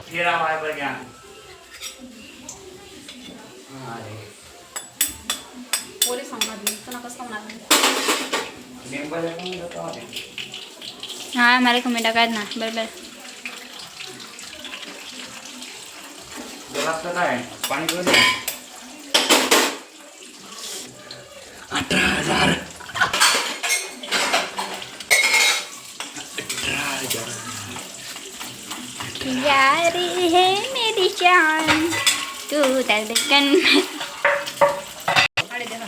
खीरा भाई पर क्या पोरी सांगणार मी तुला कसं सांगणार मेंबर आहे ना तो हाँ हमारे कमेंट कर ना बराबर गिलास का है पानी पी ले 18,000 यारी है मेरी जान तू धड़कन अरे देखा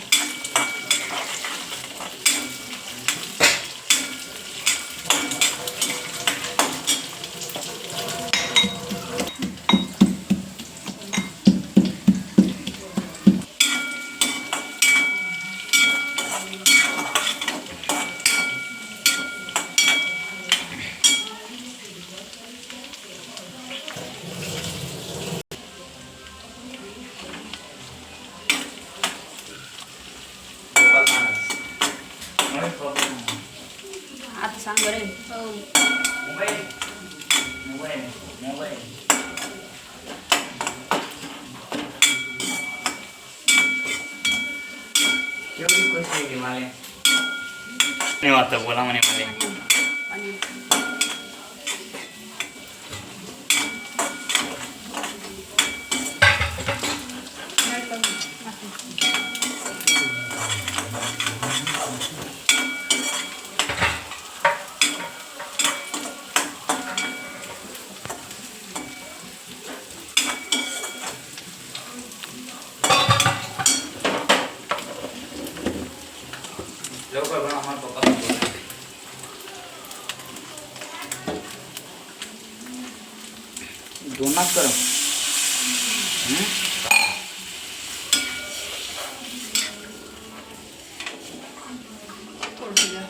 आता सांग बरं हो मोबाइल मोबाइल मोबाइल केवढी खुश आहे की मला नाही वाटत बोला म्हणे मला आणि लवकर बना हमारे पापा दोनच कर थोडं दिलं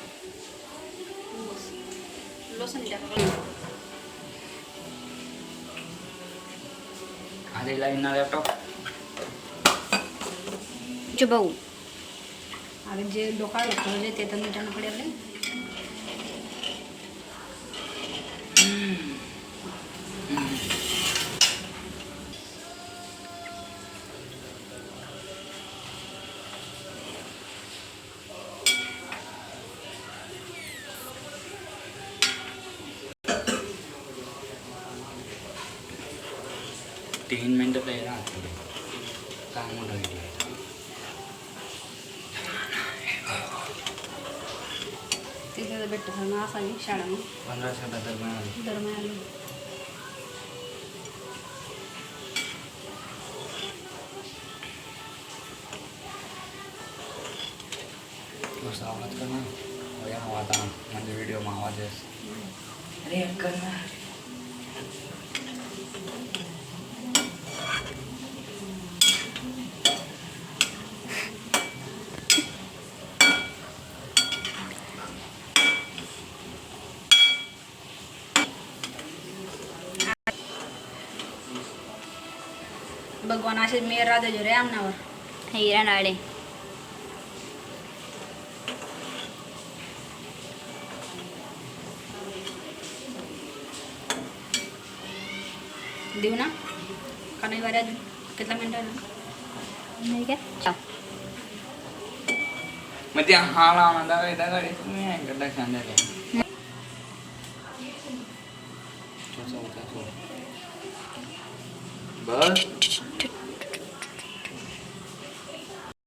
लसूण टाका आधी लाईन ना लॅपटॉप जो बहु अरे जे डोका लागतं जे ते तर मिठानं पडेल रे तीन मिनटं तर येणार काय मोठा व्हिडिओ तिथे भेटतं ना असा नाही शाळा मग 1500 तर मिळाले दरम्यान थोडासा आवाज कर ना या आता म्हणजे व्हिडिओમાં आवाज येस अरे कर ना भगवान असे मेहर राहते जो रे आमनावर हीरा नाड़े देऊ ना का नाही बऱ्या कितना मिनटं आहे ना नहीं क्या चाओ मग ते हा लावणार दागाडी तुम्ही ऐकत सांगायला बस